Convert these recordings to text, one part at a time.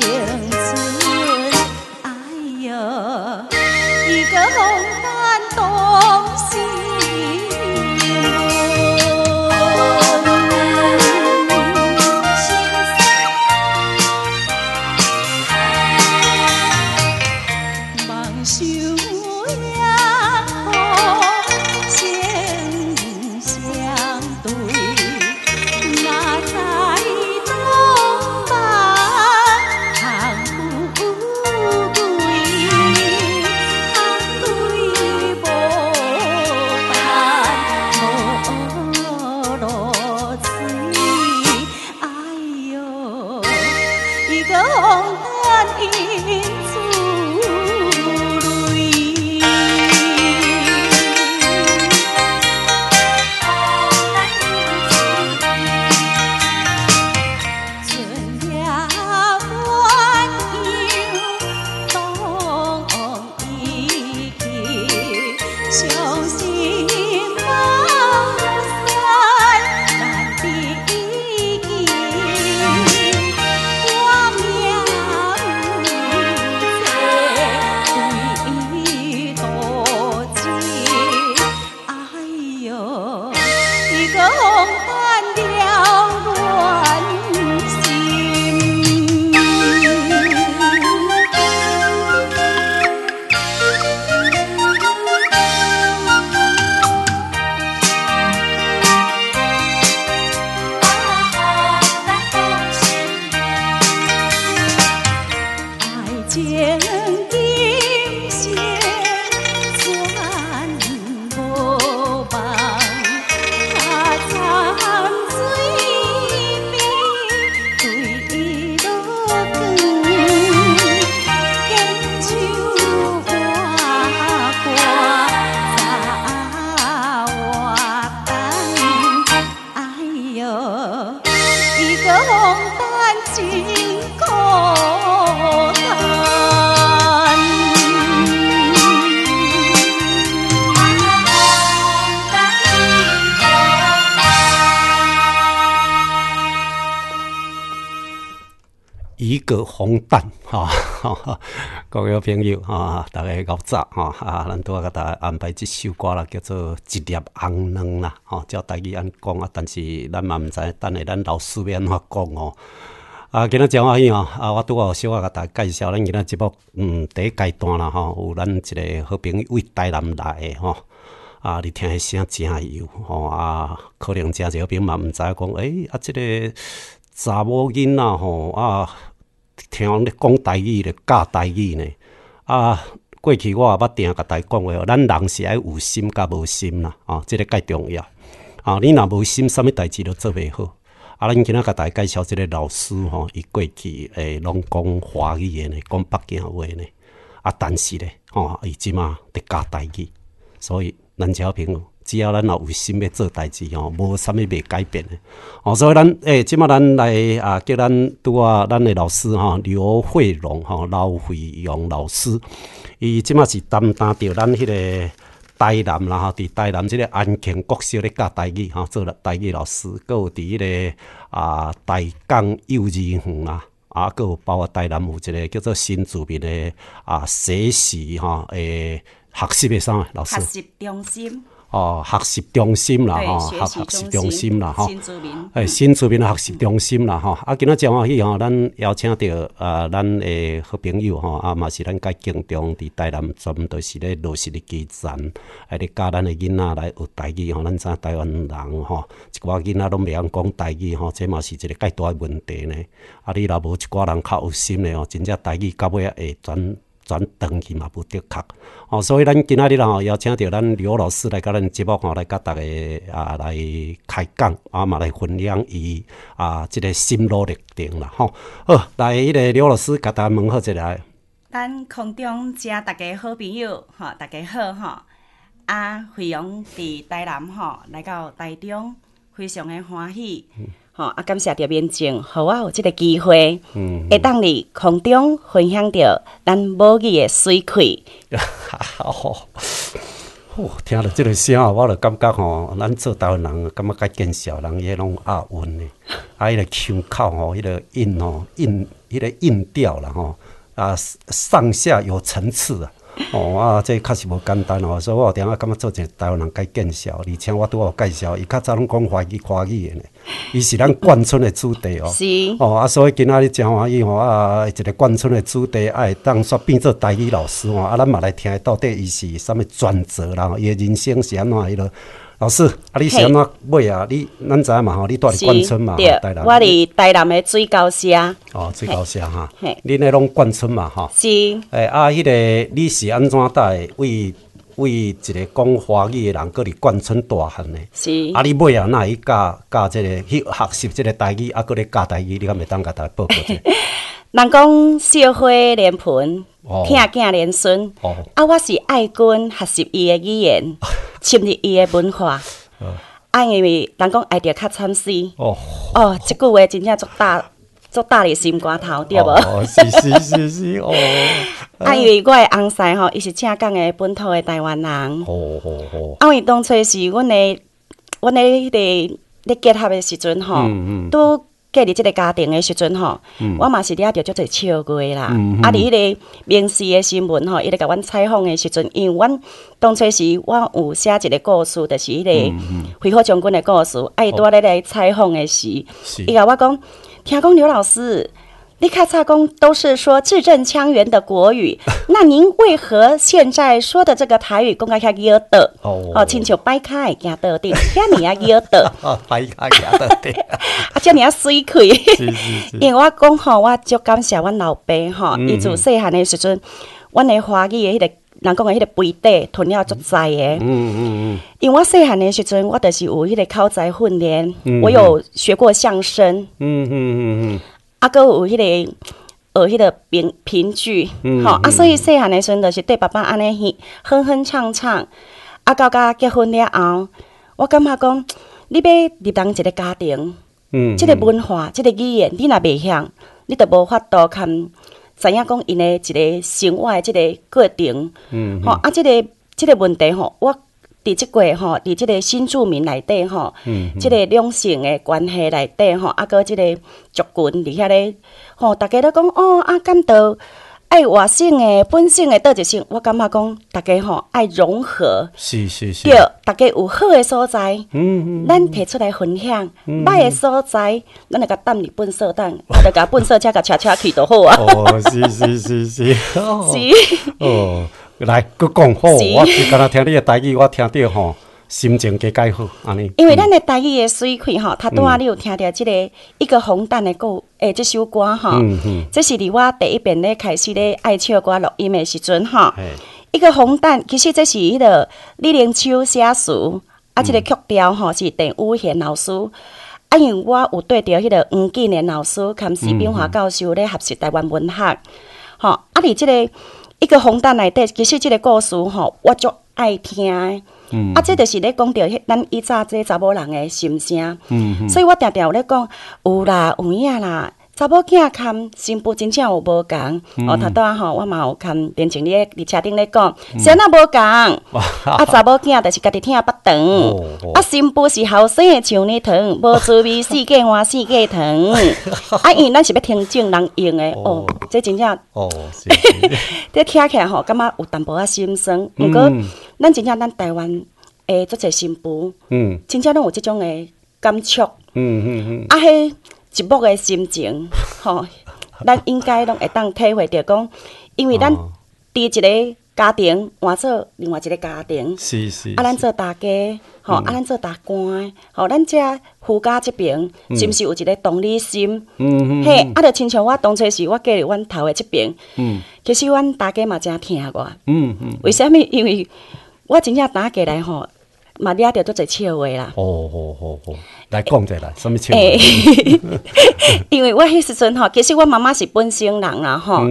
春，哎哟，一个红丹东西。一个红蛋各位朋友大家午早咱拄甲大家安排这首歌啦，叫做一粒红卵啦照台语安讲但是咱嘛毋知，等下咱老师要安怎讲今仔真欢喜我拄好小甲大家介绍咱今仔节目第一阶段啦有咱一个好朋友为台南来的你听迄声真有可能真侪朋友嘛毋知讲这个查某囡仔听咧讲台语咧，教台语呢过去我也捌定甲大家讲话，咱人是爱有心甲无心啦这个介重要你若无心，啥物代志都做袂好咱今仔甲大家介绍这个老师伊过去拢讲华语的呢，讲北京话呢但是咧伊即马伫教台语，所以咱小朋友只要咱有心要做代志无啥物袂改变的所以咱即马咱来叫咱拄咱的老师刘慧荣刘慧荣老师，伊即马是担当着咱迄个台南啦伫台南即个安庆国小咧教台语做台语老师，佮有伫迄个台港幼儿园啦佮有包括台南有一个叫做新住民的学习学习的啥老师？学习中心。学习中心啦，学习中心啦，新住民学习中心啦，今仔真欢喜咱邀请到咱的好朋友嘛是咱介敬重伫台南，专门都是咧落实的基层，咧教咱的囡仔来学台语咱知台湾人一寡囡仔拢袂晓讲台语这嘛是一个介大的问题呢。你若无一寡人较有心的真正台语到尾会转长去嘛不得确所以咱今仔日邀请到咱刘老师来甲咱节目来甲大家来开讲嘛来分享伊这个心路历程啦好，来迄个刘老师甲大家问好一下。咱空中请大家好朋友大家好费荣伫台南来到台中，非常的欢喜。感谢着面前，互我有这个机会，会当伫空中分享着咱母语的水气。听到这个声我就感觉咱做台湾人感觉介见笑人，伊拢押韵的，迄个腔口迄个音迄个音调啦吼，啊上下有层次啊。这确实无简单哦，所以我有点仔感觉做一个台湾人该见笑，而且我拄好介绍，伊较早拢讲华语的呢，伊是咱贯村的主题哦。是所以今仔日真欢喜一个贯村的主题，会当煞变做台语老师咱嘛来听到底伊是啥物转折啦，伊的人生是安怎迄落。老师，你是安怎尾咱知影嘛吼，你住伫贯村嘛，台南。我伫台南的水沟社。水沟社哈，恁那拢贯村嘛吼。是。迄个你是安怎为一个讲华语的人，搁伫贯村大汉呢？是。你尾哪会教这个去学习这个台语，搁咧教台语，你敢袂当甲大家报告者？人讲小花莲盆，听囝连孙。我是爱君学习伊的语言。深入伊的文化，因为人讲爱着较惨死。即句话真正足打伫心肝头，对无？是因为我的翁婿吼，伊是正港的本土的台湾人。因为当初是阮的迄个咧结合的时阵吼，拄建立即个家庭的时阵吼，我嘛是掠着足侪笑话啦。伫迄个民视的新闻吼，伊咧甲阮采访的时阵，因为阮当初是我有写一个故事，就是迄个飞虎将军的故事。伊拄咧来采访的时，伊甲我讲，听讲刘老师，你较早讲都是说字正腔圆的国语，那您为何现在说的这个台语讲甲遐摇倒？亲像摆卡会行倒顶，遐尔啊摇倒。摆卡行倒顶。遮尔啊水开。因为我讲吼，我足感谢阮老爸吼，伊自细汉的时阵，阮的华语的迄个人讲的迄个背底吞了足侪的。因为我细汉的时阵，我就是有迄个口才训练，我有学过相声。搁有迄个学迄个评剧，所以细汉的时阵就是对爸爸安尼哼哼唱唱，到结婚了后，我感觉讲，你要入人一个家庭，即个文化，即个语言，你若袂晓，你就无法度知影讲因的一个生活的即个过程，即个问题吼，我。伫即个吼，伫即个新住民内底吼，即个两性的关系内底吼，搁即个族群伫遐咧吼，大家都讲敢到爱外省的本省的倒一省，我感觉讲大家吼爱融合，是，对，大家有好的所在，咱摕出来分享，歹的所在，咱就甲担伫粪扫等，就甲粪扫车甲车去就好啊。是。来，佮讲好，我是敢若听你的台语，我听到吼，心情加解好，安尼。因为咱的台语的水开吼，拄仔你有听到即个一个红蛋的歌，即首歌吼，这是伫我第一遍咧开始咧爱唱歌录音的时阵吼，一个红蛋，其实这是迄个李玲秋写词，即个曲调吼是邓武贤老师。因为我有对着迄个黄建年老师、兼时炳华教授咧学习台湾文学，吼，伫即个。一个红蛋内底，其实即个故事吼，我足爱听的。这就是咧讲着咱以早这查某人的心声。所以我常常有咧讲，有啦，有影啦。查某囝看新妇真正有无共。头拄仔我嘛有看变成咧伫车顶咧讲，是安那无共。查某囝就是家己听腹肠。新妇是后生的像泥糖，无滋味世界换世界糖。因为咱是要听正人用的这真正。是。这听起来吼，感觉有淡薄仔心酸。不过，咱真正咱台湾的足侪新妇，真正拢有即种的感触。迄一幕的心情，吼，咱应该拢会当体会着讲，因为咱伫一个家庭换做另外一个家庭，是。咱做大家，吼，咱做大官，吼，咱遮夫家这边是毋是有一个同理心？就亲像我当初是我嫁入阮头的这边，其实阮大家嘛真疼我，为虾米？因为我真正打过来吼。嘛掠着足侪笑话啦！来讲者啦，什么笑话？因为我迄时阵吼，其实我妈妈是本省人啦吼。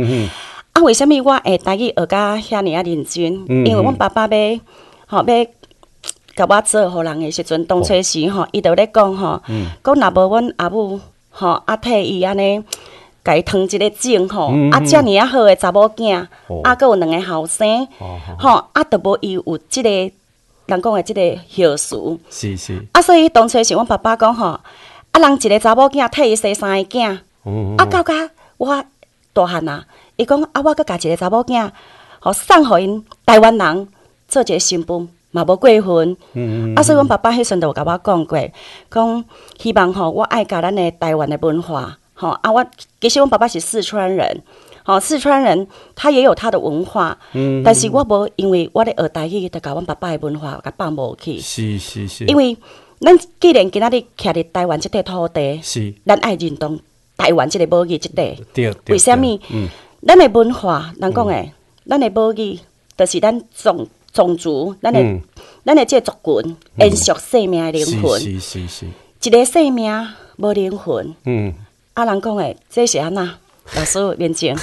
为什么我会台语学甲遐尔啊认真？因为阮爸爸要甲我做互人的时阵，当初时吼，伊就咧讲吼，讲若无阮阿母吼替伊安尼，甲伊烫一个种吼，遮尔啊好的查某囝，搁有2个后生，吼，就无伊有即个。人讲的即个孝顺，是。所以当初是阮爸爸讲吼，人一个查某囝替伊生3个囝，到我大汉啊，伊讲啊，我搁甲一个查某囝，送互因台湾人做一个新妇。嘛无过分，所以阮爸爸迄阵就有甲我讲过，讲希望我爱甲咱的台湾的文化，我其实阮爸爸是四川人，四川人他也有他的文化，但是我无因为我咧学台语，就甲阮爸爸的文化甲放无去，是，因为咱既然今仔日徛伫台湾即块土地，是，咱爱认同台湾即个母语即块，对，为什么？咱的文化，人讲诶，咱的母语就是咱种族，咱的这个族群延续生命的灵魂。是。一个生命无灵魂。人讲诶，这是安那？老师面前。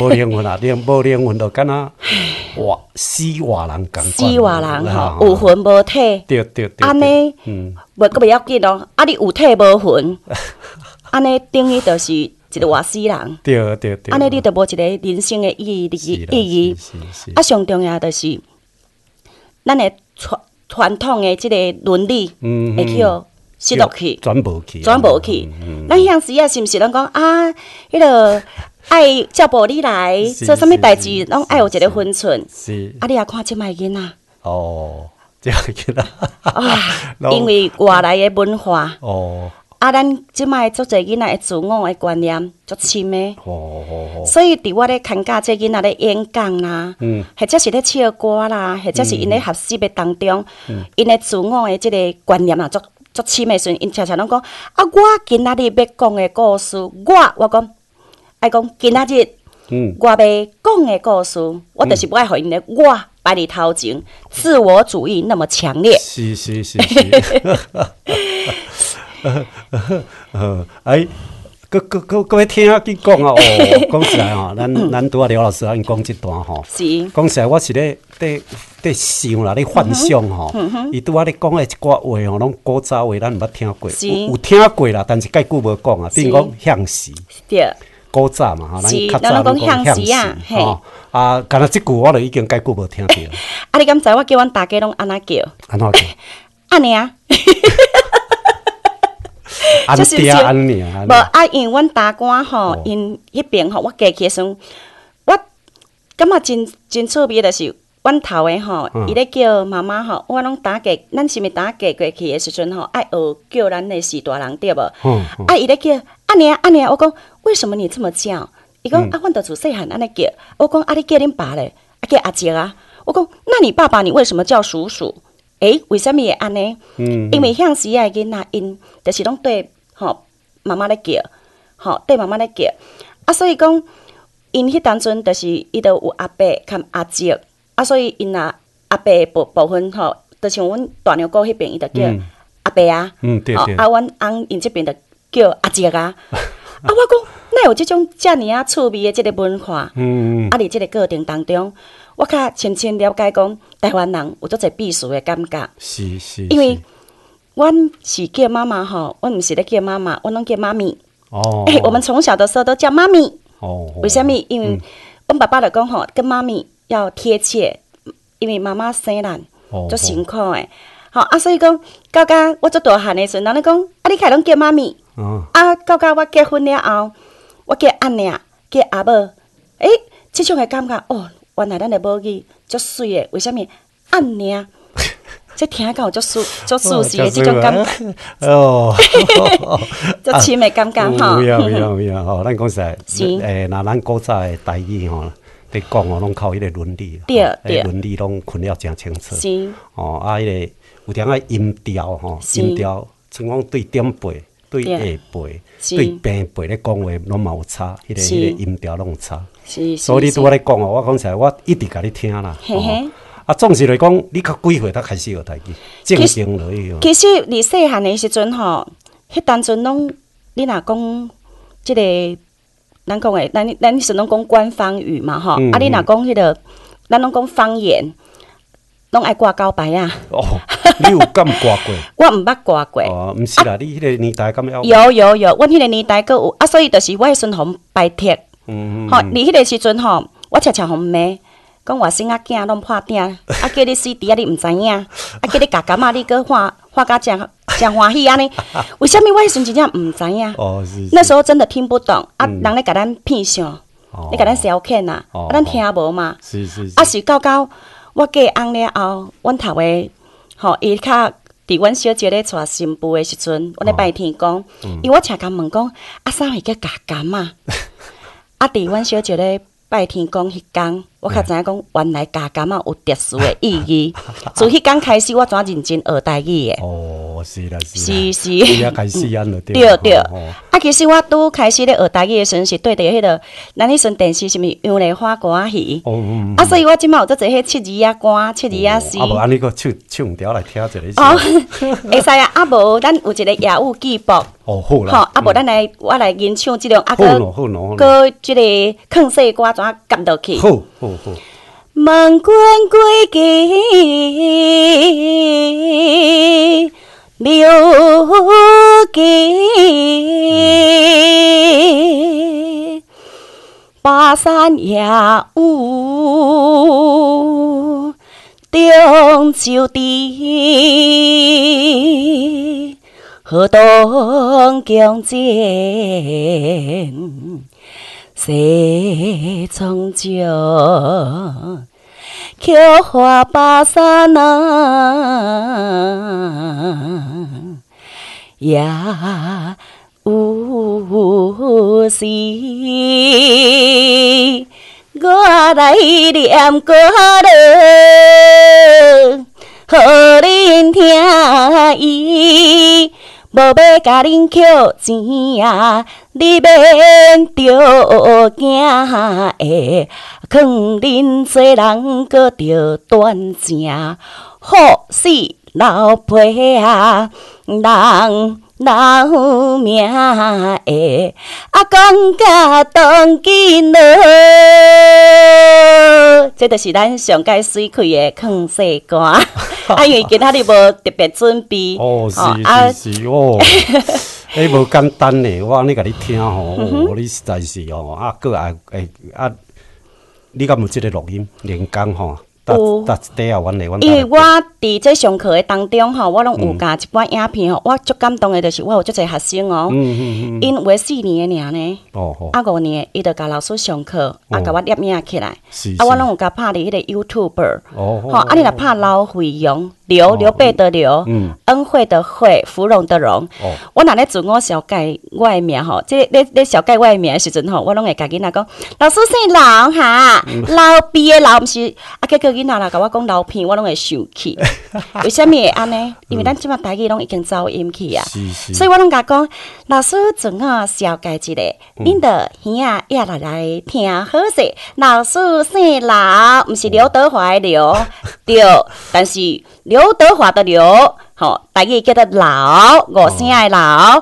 无灵魂啊，无灵魂就敢若死活人共款。死活人有魂无体。对。安尼，袂阁袂要紧哦。你有体无魂，安尼等于就是一个活死人。对。安尼你就无一个人生的意义。是。上重要就是咱的传统的即个伦理会去失落去，转无去。咱向时啊，是毋是拢讲啊？迄个爱照步你来做啥物代志，拢爱有一个分寸。是。你也看即摆囡仔。这囡仔。因为外来的文化。咱即摆足侪囡仔的自我的观念足深的，所以伫我咧看教这囡仔咧演讲啦，或者是咧唱歌啦，或者是因咧学习的当中，因的自我的即个观念啊，足深的时阵，因常常拢讲啊，我今仔日要讲的故事，我讲爱讲今仔日我要讲的故事，我就是不爱互因咧我摆伫头前，自我主义那么强烈。是。各位听去讲啊，讲起来吼，咱拄啊刘老师因讲即段吼，讲起来我是咧想啦，咧幻想吼，伊拄啊咧讲的一寡话吼，拢古早话咱毋捌听过，有听过啦，但是介久无讲啊，比如讲向时，对，古早嘛吼，咱较早拢讲向时吼，干那即句我就已经介久无听着。你敢知我叫阮大家拢安怎叫？安怎叫？安尼啊。就是无因为阮大官吼，因迄边吼，我家去的时阵，我感觉真趣味的，就是阮头的吼，伊咧叫妈妈吼，我拢打过，咱是毋是打过过去的时阵吼，爱学叫咱的士大人对无？伊咧叫安尼，我讲为什么你这么叫？伊讲阮就自细汉安尼叫，我讲你叫恁爸咧，叫阿姐啊，我讲那你爸爸你为什么叫叔叔？为什么会安尼？因为向时啊囡仔因就是拢对妈妈咧叫，对妈妈咧叫，所以讲因迄当阵就是伊都有阿伯含阿姐，所以因阿伯部分就像阮大娘姑迄边伊就叫阿伯啊，阮翁因这边就叫阿姐啊，我讲哪有即种遮尔趣味的即个文化？伫即个过程当中。我较深了解讲，台湾人有足侪避暑的感觉。是。因为阮是叫妈妈阮毋是咧叫妈妈，阮拢叫妈咪。我们从小的时候都叫妈咪。为什么？因为阮爸爸就讲跟妈咪要贴切，因为妈妈生咱足辛苦的。所以讲到我做大汉的时阵，人咧讲你开拢叫妈咪。到我结婚了后，我叫阿娘，叫阿母。即种的感觉原来咱的母语足水的，为什么？按呢？这听讲足舒适的这种感觉，足深的感觉吼。有啊，咱讲实在，那咱古早的台语吼，伫讲拢靠迄个伦理，对，伦理拢分了真清楚。是迄个有点啊音调吼，音调，像讲对点辈、对下辈、对平辈咧讲话拢嘛有差，迄个音调拢有差。所以你拄仔咧讲我讲起来，我一直甲你听啦。总是来讲，你较几岁才开始学台语？正经落去。其实你细汉的时阵迄当阵拢，你若讲即个，咱讲诶，咱迄时拢讲官方语嘛你若讲迄个，咱拢讲方言，拢爱挂高牌啊。你有敢挂过？我毋捌挂过。毋是啦，你迄个年代敢要？有，阮迄个年代阁有所以就是我迄阵互拜帖。你迄个时阵我常互骂，讲外甥仔囝拢破鼎，叫你死猪你毋知影，叫你夹柑仔你搁画甲正真欢喜安尼。为什么我迄阵真正毋知影？哦，是。那时候真的听不懂啊，人咧甲咱骗上，咧甲咱消遣啊，咱听无嘛。是。啊是到我嫁翁了后，阮头诶，伊较伫阮小姐咧带新妇诶时阵，阮咧拜天公，因为我请甲问讲，啥会叫加减啊？啊，伫阮小姐咧拜天公迄天，我较知影讲，原来加减啊有特殊诶意义。从迄天开始，我怎认真学台语诶。哦，是啦，是。伊也开始安了对。啊，其实我拄开始咧学台语诶时阵，是对着迄个咱迄阵电视什物杨丽花歌仔戏。啊，所以我即摆有做者迄七字仔歌、七字仔诗。啊，无安尼个唱条来听一下。哦，会使啊！啊无，咱有一个业务记簿。哦，好啦。啊无，我来吟唱即种啊，好即个抗世歌怎啊夹落去？好。问君归期，留记，巴山夜雾，中秋地，河东共剪，西从旧，菊花巴山啊，也有时，我来念歌了，互恁听伊。无要甲恁扣钱啊，你免着惊会，劝恁做人搁着端正，好死老皮啊，人老命会，啊讲甲当紧落，这就是咱上界水开的抗世歌。啊，因为今仔日无特别准备。哦，是哦，迄无简单呢。我安尼甲你听吼，你实在是哦，啊，搁会啊，你敢有即个录音连讲吼？有。因为我伫这上课的当中吼，我拢有甲一般影片吼，我足感动的就是我有足侪学生哦，因有诶4年的尔呢，啊5年伊就甲老师上课，啊甲我摄影起来，啊我拢有甲拍伫迄个 YouTuber，吼，啊你若拍老惠荣。刘备的刘，恩惠的惠，芙蓉的蓉。我若咧自我小解我的名吼，即咧小解我的名的时阵吼，我拢会甲囡仔讲，老师姓老哈，老毕的老，毋是啊，结果囡仔啦甲我讲老片，我拢会生气。为虾米会安尼？因为咱即马台语拢已经走音去啊，所以我拢甲讲，老师自我小解一下，恁的耳仔也来听好势。老师姓老，毋是刘德华的刘，对，但是。刘德华的刘，台语叫做老，5声的老，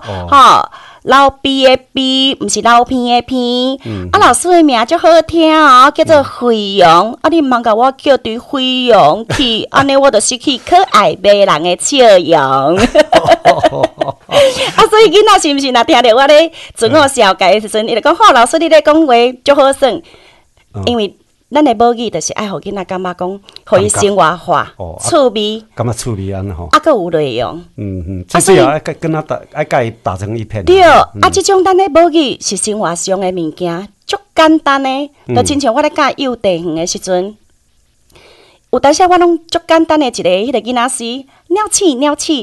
老毕的毕，毋是老片的片。啊，老师的名足好听哦，叫做惠荣。啊，你毋通甲我叫对惠荣去，安尼我就失去可爱迷人的笑容。啊，所以囡仔是毋是若听着我咧自我小解的时阵，伊就讲，好，老师你咧讲话足好耍，因为。咱的母语就是爱互囡仔感觉讲，互伊生活化、趣味，感觉趣味安吼，啊，佮有内容。即是爱跟他爱甲伊打成一片。对，啊，即种咱的母语是生活上的物件，足简单的，就亲像我咧教幼稚园的时阵，有当时我拢足简单的一个迄个囡仔诗，鸟鼠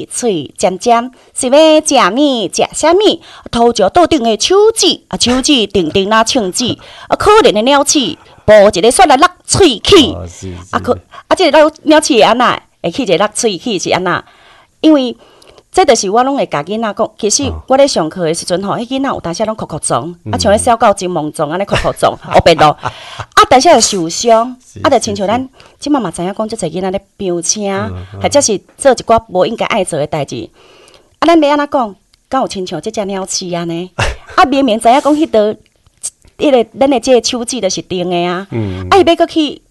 喙尖尖，是要食物食啥物？头石桌顶的手指，手指定定那枪指，可怜的鸟鼠。无一个煞来落喙齿，即个鸟鼠会安那？会起一个落喙齿是安那？因为这就是我拢会甲囡仔讲，其实我咧上课的时阵吼，迄囡仔有当时拢哭状，像咧小狗真梦状安尼哭状，黑白咯。啊，但是会受伤，就亲像咱即嘛知影讲，即个囡仔咧飙车，或者是做一寡无应该爱做的代志。啊，咱要安怎讲？敢有亲像即只鸟鼠安尼？啊，明明知影讲迄道。咱的这个手指就是定的啊，啊伊要搁去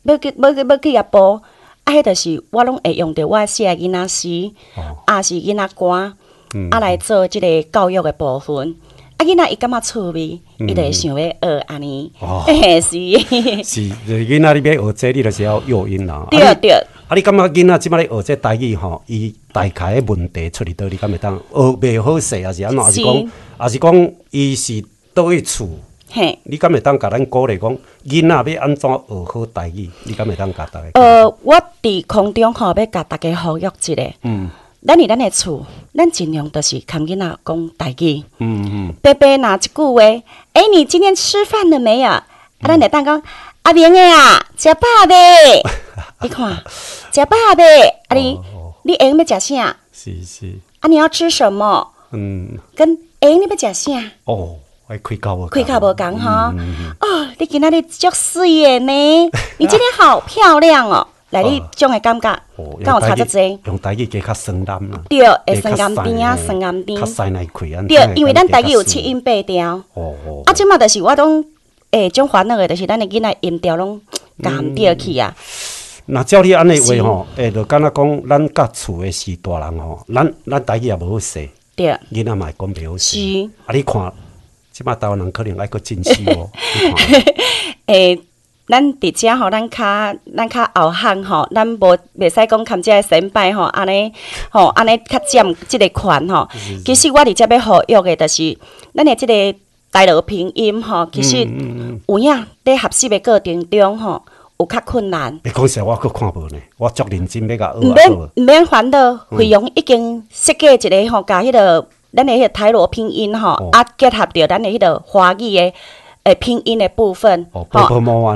也播，啊迄就是我拢会用着我写囡仔诗，啊是囡仔歌，啊来做即个教育的部分。啊囡仔伊感觉趣味，伊就会想要学安尼，是。是，囡仔你要学这，你就是要诱因啦。对。啊，你感觉囡仔即摆咧学这台语吼，伊大概诶问题出伫倒，你敢会当学袂好势，还是安怎？还是讲伊是倒位厝？嘿，你敢会当甲咱鼓励讲囡仔要安怎学好台语？你敢会当甲大家？我伫空中吼要甲大家呼吁一下。咱伫咱的厝，咱尽量都是看囡仔讲台语。伯伯若一句话，你今天吃饭了没有？咱会当讲阿明的啊，食饱未？你看，食饱未？你会要食啥？是。你要吃什么？跟你要食啥？哦，开口无共吼。你今仔日足水的呢，你今天好漂亮哦。来，你种的感觉，敢有差足济？用台语加较酸淡啦。对，会酸甘甜啊，酸甘甜。较塞奶开啊。对，因为咱台语有7音8调。即马就是我拢种烦恼的，就是咱的囡仔音调拢含掉去啊。那照你安尼话吼，就敢若讲咱甲厝的是大人吼，咱台语也无好势。对。囡仔嘛会讲袂好势。是。你看，即马台湾人可能爱搁进修哦。咱伫遮吼，咱较后汉吼，咱袂使讲看遮先辈吼，安尼较占即个权吼。其实我伫遮要呼吁的，就是咱的即个台罗拼音吼，其实有影在学习的过程中吼，有较困难。你讲实我佫看无呢，我足认真要甲学。毋免烦恼，费用已经设计一个吼，甲迄个咱的迄个台罗拼音吼，结合着咱的迄个华语的。拼音的部分，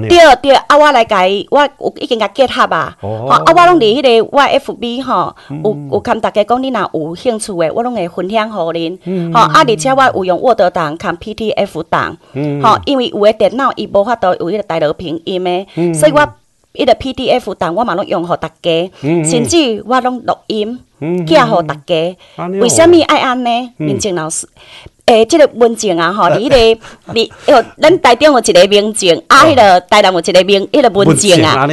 对，我来甲伊，我有已经甲结合啊，我拢伫迄个我 FB 吼，有跟大家讲，你若有兴趣的，我拢会分享互恁，而且我有用 Word 档、含 PDF 档，因为有的电脑伊无法度有迄个台罗拼音的，所以我迄个 PDF 档我嘛拢用互大家，甚至我拢录音寄互大家。为什么爱安尼？明静老师。即个文静啊，吼，伫迄个，咱台中有一个明静，迄个台南有一个迄个文静啊。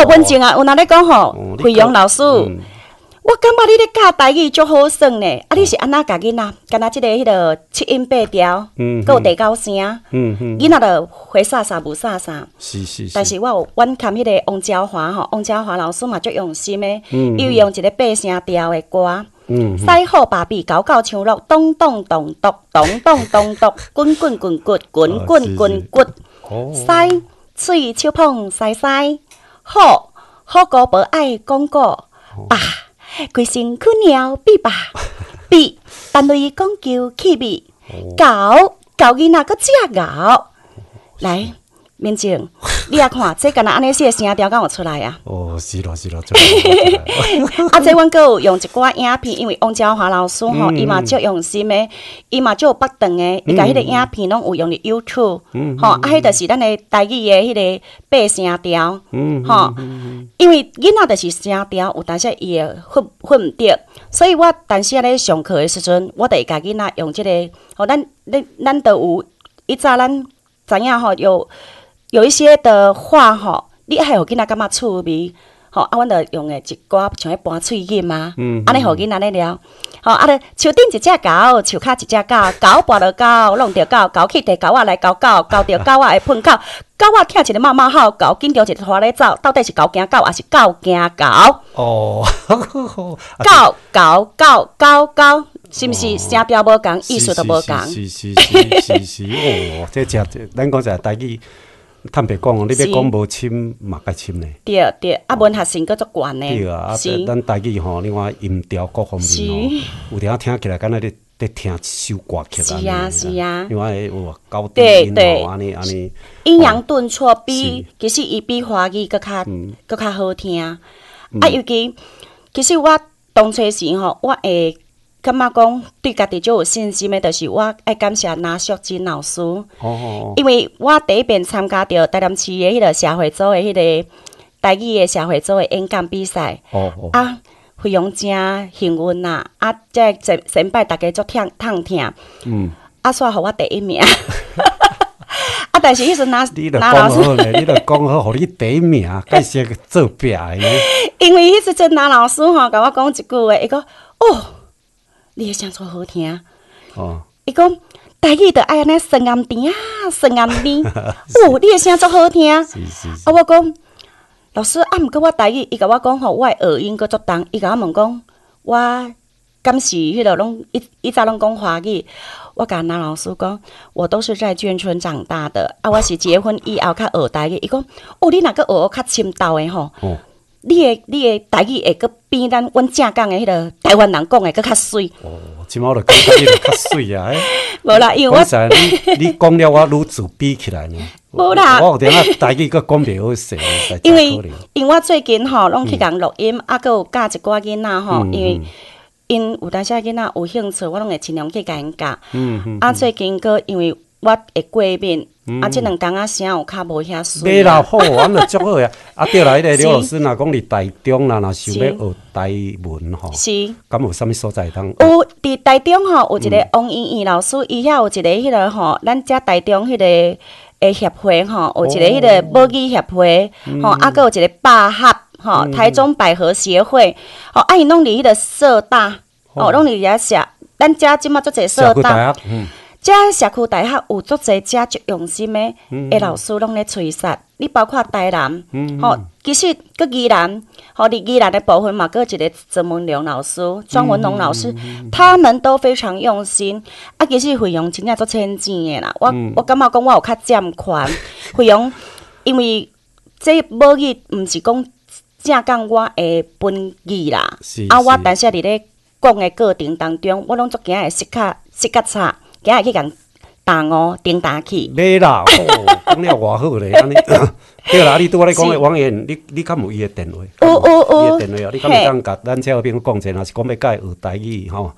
文静啊，有人咧讲吼，惠阳老师，我感觉你咧教台语足好耍呢。你是安怎教囡仔？干那即个迄个7音8调，佮有第9声，囡仔就会煞煞无煞煞。是。但是阮看迄个王昭华吼，王昭华老师嘛足用心的，伊用一个8声调的歌。西好爸比高高唱落，咚咚咚咚咚咚咚咚，滚滚滚滚滚滚滚滚，西嘴手碰西西，好歌无爱讲过，爸规身躯鸟比爸比，单位讲究气味，搞囡仔搁食搞，来。明静，你也看，这敢若安尼些声调敢有出来啊？是咯，这阮阁有用一寡影片，因为王昭华老师吼，伊嘛足用心的，伊嘛足有北长的，伊甲迄个影片拢有用伫 YouTube，迄就是咱的台语的迄个8声调，因为囡仔就是声调有，但是伊会混毋着，所以我但是咧上课的时阵，我就会甲囡仔用即个，咱都有，以早咱知影吼有一些的话吼，你爱互囡仔感觉趣味，阮就用诶一寡像迄搬喙音啊，安尼互囡仔咧聊，咧树顶一只狗，树骹一只狗，狗跋落狗，弄着狗，狗去摕狗仔来咬狗，咬着狗仔会喷口，狗仔听一个猫猫吼，狗紧着一拖咧走，到底是狗惊狗，还是狗惊狗？狗，是毋是声调无共，意思都无共？是，这咱讲者台语。坦白讲哦，你要讲无深嘛该深呢。对，文学性佫足悬呢。对啊，咱台语吼，另外音调各方面吼，有点听起来敢若咧听一首歌曲啊。是啊。因为有高低音吼，安尼。阴阳顿挫其实伊比华语佫较好听。尤其实我当初时吼，我会。感觉讲对家己最有信心的，就是我爱感谢拿淑珍老师，因为我第一遍参加到台南市的迄个社会组的迄个台语的社会组的演讲比赛，非常真幸运呐！这先摆大家足痛痛，煞互我第1名。但是迄时拿老师，你著讲好，互你第1名，介绍做壁的呢。因为迄时阵拿老师吼，甲我讲一句话，伊讲你的声足好听，伊讲台语著爱安尼酸暗甜啊，酸暗甜，你的声足好听。我讲老师啊，毋过我台语，伊甲我讲吼，我的学音搁足重，伊甲我问讲，我敢是迄个拢伊早拢讲华语。我甲男老师讲，我都是在眷村长大的，啊，我是结婚以后较学台语。伊讲，哦，你若个学较深厚的吼，你的台语会搁比阮正港的迄个台湾人讲的搁较水。哦，即马就感觉你就较水啊！无啦，因为我你讲了，我愈自卑起来呢。无啦，我有点台语搁讲袂好势，因为我最近吼拢去共录音，啊，搁有教一寡囡仔吼，因有当时囡仔有兴趣，我拢会尽量去甲因教。啊，最近搁因为我会过敏，啊，即两工仔声有较无遐顺。袂啦，好，安尼足好呀。啊，对啦，迄个刘老师若讲伫台中啦，若想要学台文吼，是，敢有啥物所在通？有伫台中吼，有一个王依依老师，伊遐有一个迄个吼，咱遮台中迄个协会吼，有一个迄个母语协会，吼，啊，搁有一个百合。吼，台中百合协会，吼，啊，因拢伫迄个社大，吼，拢伫遐写，咱遮即马足侪社大，遮社区大学有足侪遮足用心的老师拢咧催杀，你包括台南，吼，其实佮宜兰，吼，伫宜兰的部分嘛，佮一个曾文良老师、庄文龙老师，他们都非常用心。啊，其实费用真正足千钱的啦，我感觉讲我有较占款，费用，因为这母语毋是讲。正讲我的本语啦，啊，我但是伫咧讲的过程当中，我拢足惊会识较差，惊会去共打哦，顶打去。袂啦，讲了偌好咧，安尼。对啦，你拄我咧讲的王源，你敢有伊的电话？有伊的电话啊，你敢会当甲咱车边讲者，若是讲要甲伊学台语吼？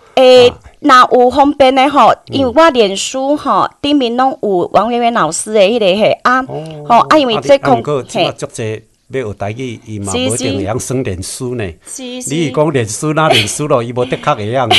若有方便的吼，因为我脸书吼顶面拢有王媛媛老师的迄个嘿啊，吼啊，因为这空嘿。要学台语，伊嘛无一定会晓耍脸书呢。你讲脸书哪脸书咯？伊无的确会晓呢。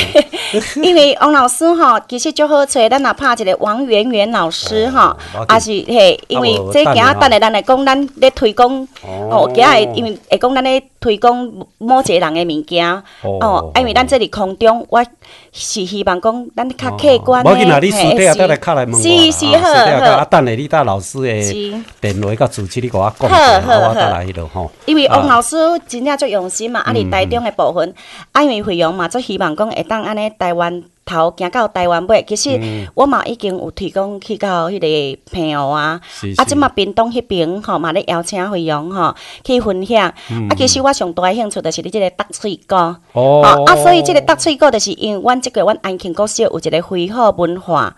因为王老师吼，其实足好找，咱若拍一个王媛媛老师吼，也是嘿，因为这今仔等下咱来讲，咱咧推广哦，今仔因为会讲咱咧推广某一个人的物件哦，因为咱这里空中，我是希望讲咱较客观的。无紧啦，你私底下再来敲来问我。是好。啊，等下你带老师的电话甲主持，你甲我讲下，我再来迄落吼。因为王老师真正足用心嘛，啊，伫台中的部分，啊，因为费用嘛，足希望讲会当安尼台湾头行到台湾尾。其实我嘛已经有推广去到迄个朋友啊，啊，即嘛屏东迄边吼嘛咧邀请费用吼去分享。啊，其实我上大兴趣就是你即个搭喙歌，啊，所以即个搭喙歌就是因为阮即个阮安庆国小有一个飞鹤文化，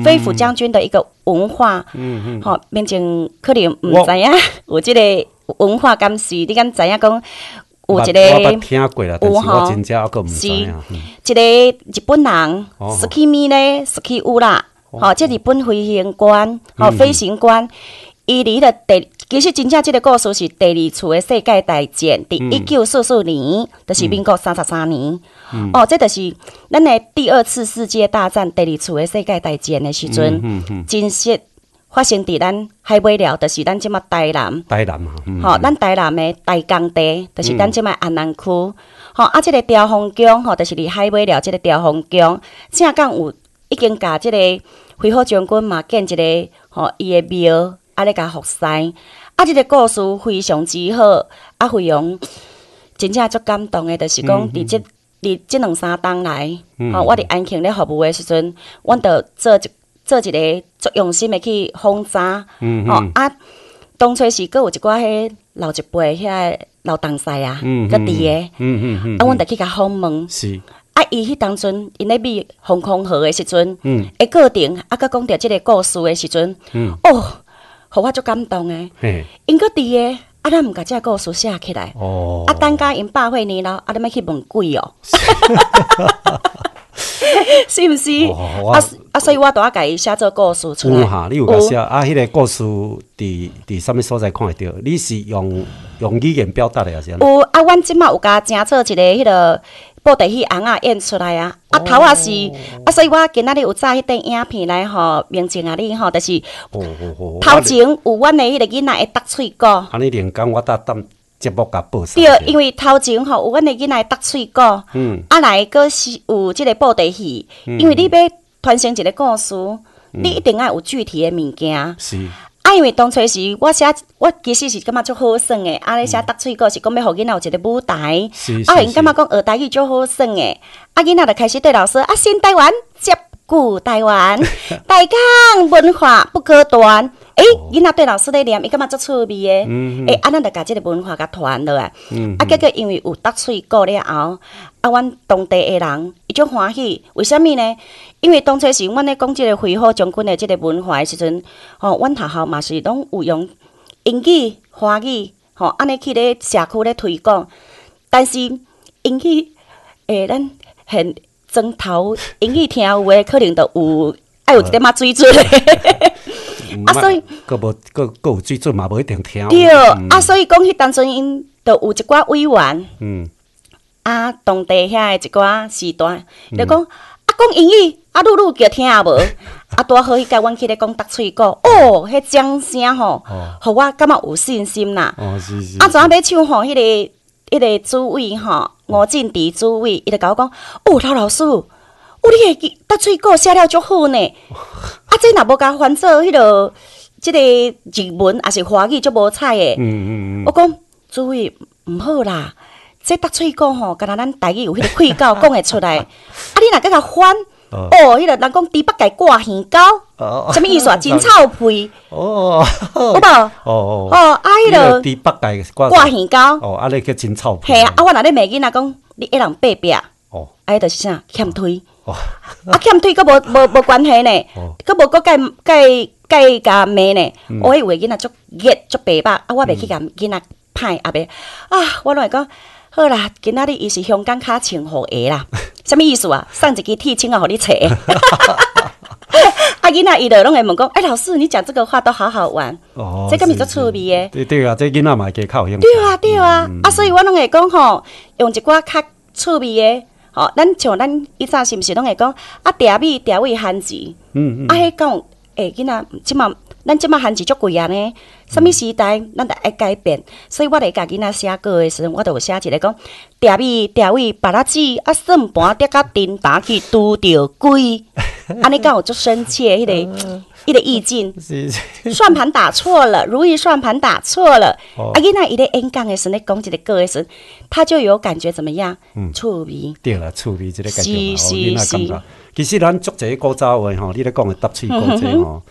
飞虎将军的一个文化，吼，面前可能毋知影有即个文化敢是，你敢知影讲？有一个我捌听过啦，但是我真正还佫毋知影。一个日本人，ski 咧，ski 有啦，吼，即日本飞行官，吼，飞行官，伊伫迄其实真正即个故事是第二次的世界大战，伫1944年，就是民国33年。哦，这就是咱的第二次世界大战，第二次的世界大战的时阵，真实。发生伫咱海尾寮，就是咱即马台南。台南嘛，吼，咱台南的大工地，就是咱即马安南区。吼，啊，即个调风宫，吼，就是伫海尾寮即个调风宫，正港有已经甲即个飞虎将军嘛建一个吼伊的庙，啊咧甲服侍。啊，即个故事非常之好，啊，费用真正足感动的，就是讲伫即两三冬来，吼，我伫安庆咧服务的时阵，阮着做一个足用心的去轰炸，吼啊！当初是阁有一寡迄老一辈遐老同事啊，阁伫诶，啊，阮着去甲访问。是啊，伊迄当阵因咧比航空河的时阵，诶过程啊，阁讲着即个故事的时阵，哦，互我足感动诶。因阁伫诶，啊，咱毋甲即个故事写起来，啊，等甲因百岁年老，啊，咱要去问鬼哦。是毋是？所以我都要甲伊写做故事出来。哈，你有甲写啊？迄个故事伫啥物所在看会到？你是用语言表达的还是？有啊，阮即马有甲正做一个迄个布袋戏红啊演出来啊。啊头啊是啊，所以我今仔日有载迄段影片来吼，明镜啊你吼，就是头前有阮的迄个囡仔会搭喙鼓。安尼连讲我等。节目甲报上。对，因为头前吼有阮的囡仔搭喙鼓，啊来个是有即个布袋戏，因为你要传承一个故事，你一定要有具体的物件。是。啊，因为当初是我其实是感觉足好耍诶，咧写答喙稿是讲要互囡仔有一个舞台，因感觉讲学台语足好耍诶，囡仔就开始对老师新台湾接古台湾，大港文化不可断。囡仔对老师咧念，伊感觉足趣味诶，咱就甲即个文化甲传落来。结果因为有答喙稿了后，阮当地诶人伊足欢喜，为虾米呢？因为当初是阮咧讲即个恢复将军诶即个文化诶时阵，阮学校嘛是拢有用英语、华语，安尼去咧社区咧推广。但是英语咱现砖头英语听有诶，可能就有爱有一点仔水准诶。所以佫有水准嘛，无一定听。对，所以讲迄当阵因就有一寡委员，当地遐诶一寡时段，就讲讲英语，愈叫听无，拄好伊甲阮去咧讲答喙稿，迄掌声吼，互我感觉有信心啦。是。怎要唱吼，迄个主委吼，吴进迪主委，伊就甲我讲，老师。你个答喙稿写了足好呢，这若无甲翻做迄落，即个日文还是华语足无彩诶。我讲主委毋好啦，这答喙稿吼，敢若咱台语有迄个气口讲会出来。你若甲翻，迄个人讲猪八戒挂耳膏，什么意思啊？真臭屁。有无？迄个猪八戒挂耳膏。你叫真臭屁。嘿啊，我若咧骂囡仔讲，你一人爬壁，就是啥欠推。欠推佫无关系呢，佫无佫介甲骂呢。我以为囡仔足热足白目，我袂去甲囡仔歹也袂。我拢会讲好啦，今仔日伊是香港脚穿互鞋啦，什么意思啊？送一支铁青啊，互你找。囡仔伊就拢会问讲，老师，你讲这个话都好好玩，这个是足趣味诶。对啊，这囡仔嘛加较有兴趣。对啊，所以我拢会讲吼，用一寡较趣味诶。咱像咱以前是毋是拢会讲茶味番薯？迄讲囡仔咱即马番薯足贵啊呢？什么时代咱得爱改变？所以我咧甲囡仔写歌诶时阵，我就有写一个讲茶味把它子算盘跌到电打去拄着鬼，安尼敢有足深切迄个意境。算盘打错了，如意算盘打错了。囡仔伊咧演讲诶时阵，咧讲一个歌诶时阵，他就有感觉怎么样？趣味。对啦，趣味即个感觉囡仔感觉。其实咱足侪古早话吼，你咧讲诶答喙稿这吼。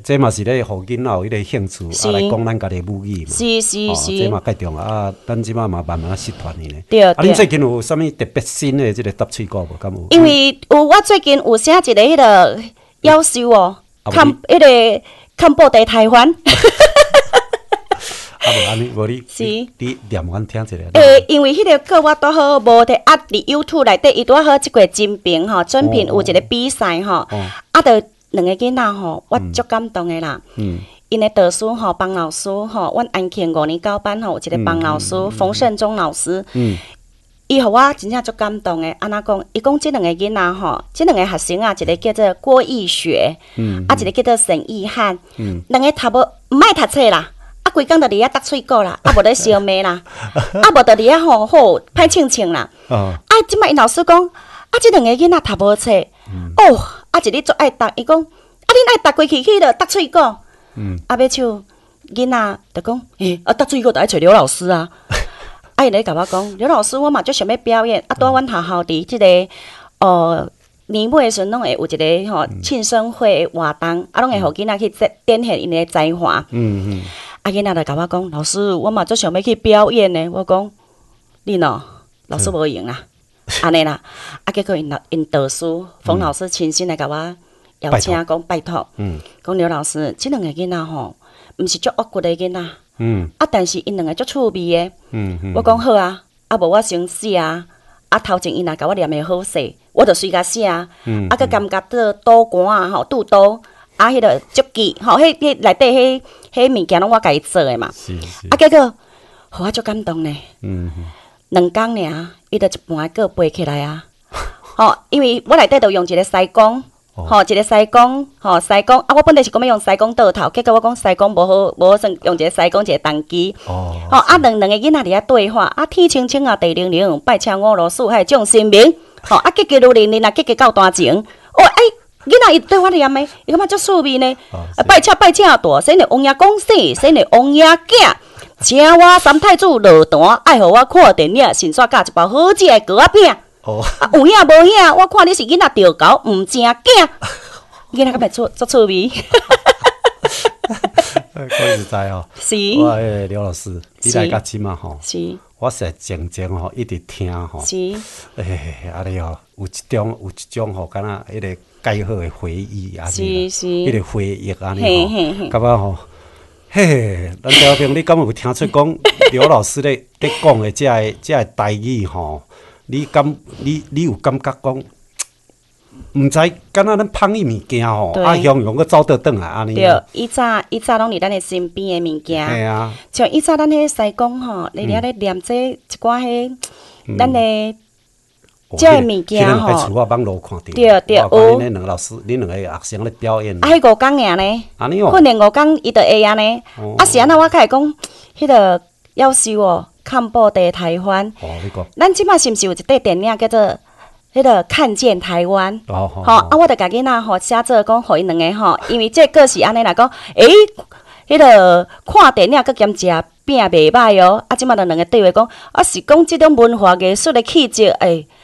这嘛是咧，互囡仔有迄个兴趣，来讲咱家己母语嘛。是，这嘛介重要咱即马嘛慢慢失传去呢。对。恁最近有啥物特别新诶即个答喙稿无？敢有？因为我最近有写一个迄个夭寿迄个看布袋台湾。无安尼，无你念阮听一下。因为迄个歌我拄好无伫伫 YouTube 内底，伊拄好即个真评真评有一个比赛就。两个囡仔我足感动的啦。因的导师邦老师阮安庆5年9班有一个邦老师冯胜忠老师。伊互我真正足感动的，安怎讲？伊讲即两个囡仔即两个学生一个叫做郭义学，一个叫做沈义汉。两个读毋爱读册啦，规工就伫遐答喙稿啦，无咧烧麦啦，无就伫遐好歹清清啦。即摆因老师讲，即两个囡仔读无册。一日足爱答，伊讲恁爱答过去落答喙稿。要唱囡仔就讲，答喙稿就爱找刘老师啊。伊咧甲我讲，刘老师我嘛足想要表演，拄阮学校伫即个年尾诶时阵，拢会有一个庆生会活动，拢会互囡仔去展现因诶才华。囡仔就甲我讲，老师我嘛足想要去表演呢。我讲，你老师无用啦。安尼啦，结果因导师冯老师亲身来甲我邀请讲拜托，讲刘老师，即两个囡仔毋是足恶骨的囡仔，但是因两个足趣味的。我讲好啊，无我先写头前因若甲我念的好势，我就随甲写，佮感觉到刀竿肚刀，迄个足记，迄内底迄物件拢我家己做的嘛。结果，互我足感动呢。2工尔，伊就一盘个背起来啊！因为我内底就用一个西工，一个西工，西工我本来是讲要用西工倒头，结果我讲西工无好算用一个西工一个动机。两个囡仔伫遐对话，天青青地灵灵，拜请五路四海众神明。结结如零零结结到大情。囡仔伊对我念的，伊感觉足趣味呢。拜请大仙的王爷公生，生的王爷囝，请我三太子落坛，爱互我看电影，顺续加一包好食的糕仔饼。有影无影，我看你是囡仔调教，毋正囝。囡仔感觉足趣味。讲实在哦，是。我刘老师，你来甲即嘛吼，是。我是静静吼，一直听吼。是。安尼吼，有一种吼，敢若迄个介好的回忆安尼是。迄个回忆安尼吼，感觉吼，嘿，咱条平，你敢有听出讲刘老师咧讲的这个台语吼？你有感觉讲？毋知，敢若咱芳伊物件吼，形容个走倒转来安尼。对，以早拢伫咱的身边的物件。系啊。像以早咱迄西公吼，你咧念这一寡迄咱的这物件吼。迄我网络看到。对，有。恁两个老师，恁两个学生咧表演。迄5工尔呢？安尼哦。训练5工，伊就会啊呢。是安那我开始讲，迄个夭寿哦，看报地台湾。你讲。咱即摆是毋是有一块电影叫做？迄个看见台湾，吼我著甲囡仔吼写做讲，互因两个吼，因为这个是安尼来讲，迄个看电影佮兼食饼袂歹哦，即马著两个对话讲，是讲即种文化艺术的气质，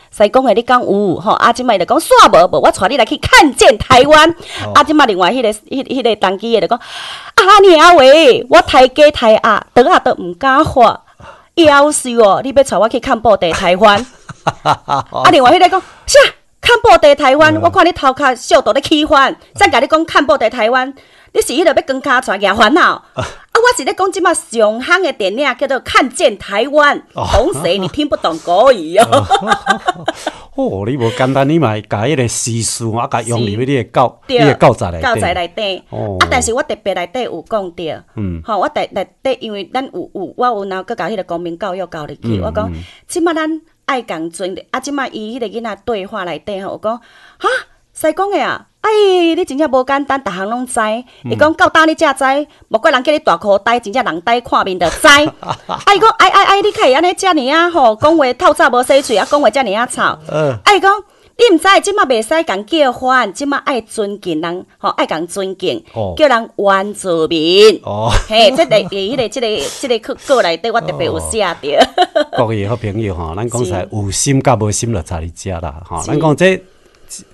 西讲的你讲有吼，即马伊著讲煞无，我带你来去看见台湾，即马另外迄个当机的著讲，娘喂，我抬价抬鸭，倒都毋敢发。夭寿哦！你要带我去看布地台湾，另外迄个讲啥？看布地台湾，我看你头壳小度咧起反，再甲你讲看布地台湾，你是迄个要光脚出举烦恼。我是咧讲即马上夯的电影叫做《看见台湾》，同时你听不懂国语哦。你无简单，你嘛甲迄个时事甲用入你的教材内底。但是我特别内底有讲到，我内底因为咱我有然后佮甲迄个公民教育教入去，我讲即马咱爱共尊即马伊迄个囡仔对话内底吼，有讲哈西讲的啊。你真正无简单，逐项拢知。伊讲到当你才知，莫怪人叫你大裤呆，真正人呆看面就知。伊讲你可以安尼遮尔啊吼，讲话透早无洗喙，讲话遮尔啊吵。伊讲你毋知，即马袂使共叫唤，即马爱尊敬人，吼爱共尊敬，叫人原住民。嘿，即个课内底我特别有写着。各位好朋友吼，咱讲实有心甲无心就在你遮啦，吼，咱讲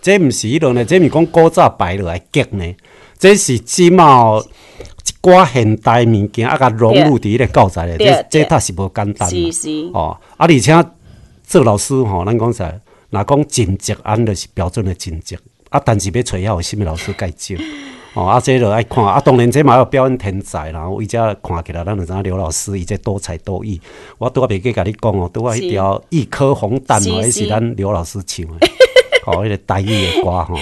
这毋是迄落呢，这毋是讲古早摆落来激呢，这是即马一寡现代物件甲融入伫迄个教材咧，这确实无简单。是。而且做老师吼，咱讲实，若讲尽职，安就是标准的尽职。但是要找遐有啥物老师介绍，这就爱看。当然这嘛有表演天才啦，伊遮看起来，咱就知影刘老师伊这多才多艺。我拄仔袂记甲你讲拄仔迄条《一颗红蛋》迄是咱刘老师唱的。迄个台语的歌吼，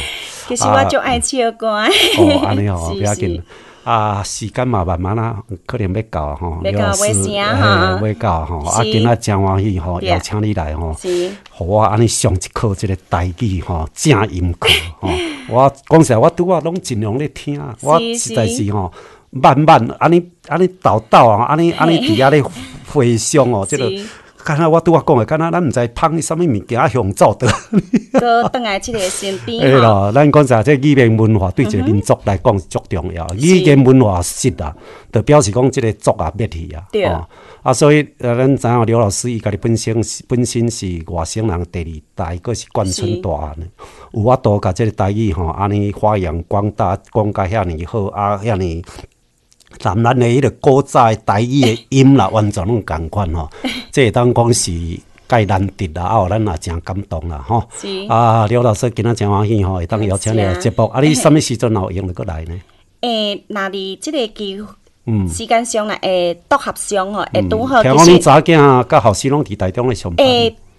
其实我就爱唱歌。安尼吼，不要紧。时间嘛慢慢可能要到吼。要到尾声哈，要到吼。今仔真欢喜吼，邀请你来吼，互我安尼上一课即个台语吼正音课吼。我讲实，我拄仔拢尽量咧听，我实在是吼慢慢安尼倒啊，安尼伫遐咧回想哦，即个。敢若我拄仔讲的，敢若咱毋知芳伊啥物物件向走倒，搁倒来即个身边吼。咯，咱讲实，这语言文化对一个民族来讲是足重要。语言文化失啊，就表示讲即个族啊灭去啊。对。所以咱知影刘老师伊家己本身是外省人第二代，佫是贯村大汉，有法度甲即个台语吼安尼发扬光大，讲甲遐尼好遐尼。咱的迄个古早台语的音啦，完全拢共款吼，这会当讲是介难得啦，咱也真感动啦吼。刘老师今仔真欢喜吼，会当邀请你来节目。你什么时阵有用过来呢？若伫即个时间上啦，适合上吼，会拄好。听讲恁查囝甲后生拢伫台中咧上班。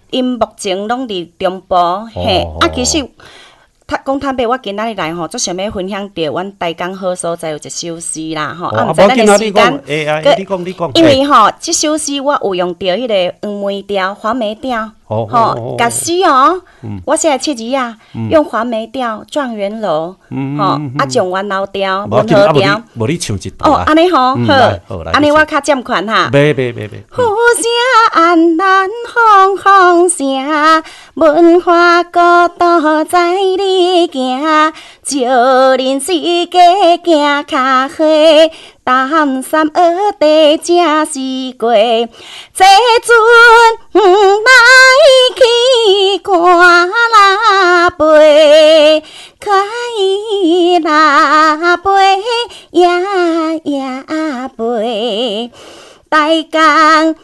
因目前拢伫中部，其实。讲坦白，我今仔日来吼，足想要分享着阮台江好所在有一首诗啦吼。毋知咱的时间，你讲。因为吼，即首诗我有用着迄个黄梅调、黄梅调，吼，甲诗哦，我写七字啊，用黄梅调、状元楼，吼，啊，状元楼调、文和调，无你唱一段啊。安尼吼，好，安尼我较占款哈。别。呼声安然轰轰声，文化古道在你行，少年世界行脚花。担山学地正是过，这阵来去看拉背，看伊拉背呀背。大江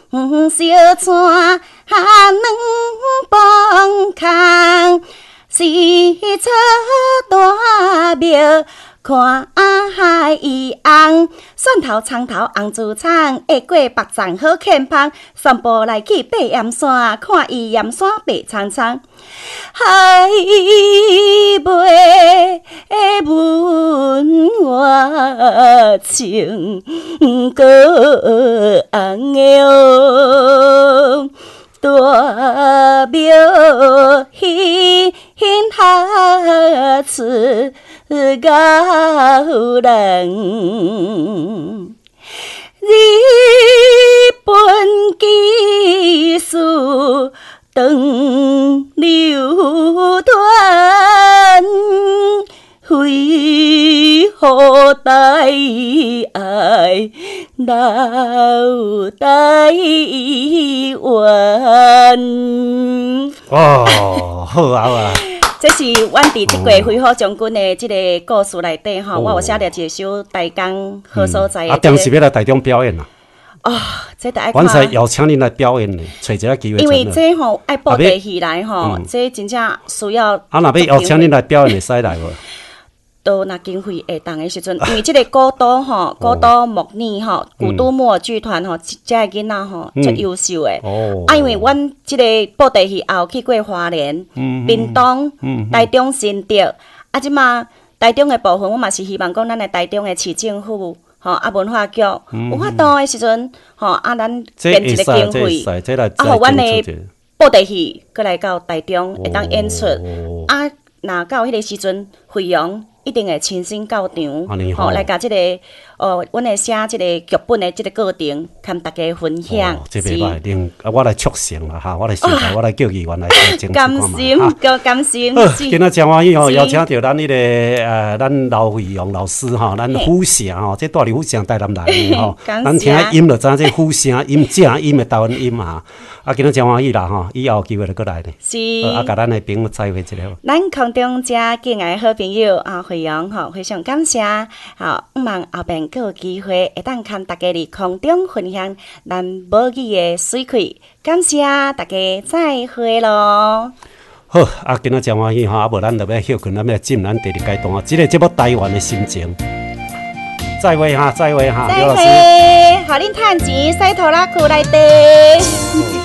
小川两帮空，四草大庙。看海红，蒜头、葱头、红珠葱，下过白粽好欠芳。散步来去八岩山，看伊岩山白苍苍。海尾文我情高红的哦。大庙hin下出高人，日本技术长流传，恢复台爱留台湾。哦，好啊！这是阮伫即个恢复将军的即个故事内底吼，我有写了一首台江好所在的。当时要来台中表演啊。这得爱看。阮才邀请恁来表演呢，找一个机会。因为这吼爱布地戏来吼，这真正需要。若要邀请恁来表演，会使来无？都若经费会当的时阵，因为即个古都吼，古都木拟吼，古都木偶剧团吼，遮个囡仔吼，足优秀的。因为阮即个布袋戏也有去过花莲、屏东、台中、新竹，即马台中的部分，我嘛是希望讲咱的台中的市政府。文化局有法度的时阵，咱编一个经费，互阮的布袋戏过来到台中会当演出。若到迄个时阵，费用一定会亲身到场，来甲即个阮会写即个剧本的即个过程，跟大家分享。这袂歹，我来促成啦哈，我来想来，我来叫议员来争取看嘛。甘心。今仔真欢喜吼，邀请到咱迄个咱老费用老师吼，咱虎城吼，这住伫虎城台南内吼，咱听音就知这虎城音正音的台湾音哈。今仔真欢喜啦吼，以后有机会就过来咧。是。甲咱的朋友再会一下。咱空中遮敬爱好朋友费用吼，非常感谢。希望后边阁有机会会当跟大家伫空中分享咱母语的水气。感谢大家，再会咯。好，今仔真欢喜吼，无咱就要休困，咱要进咱第二阶段。这个节目台湾的心情。再会哈，刘老师。互恁趁钱，洗拖拉裤内底。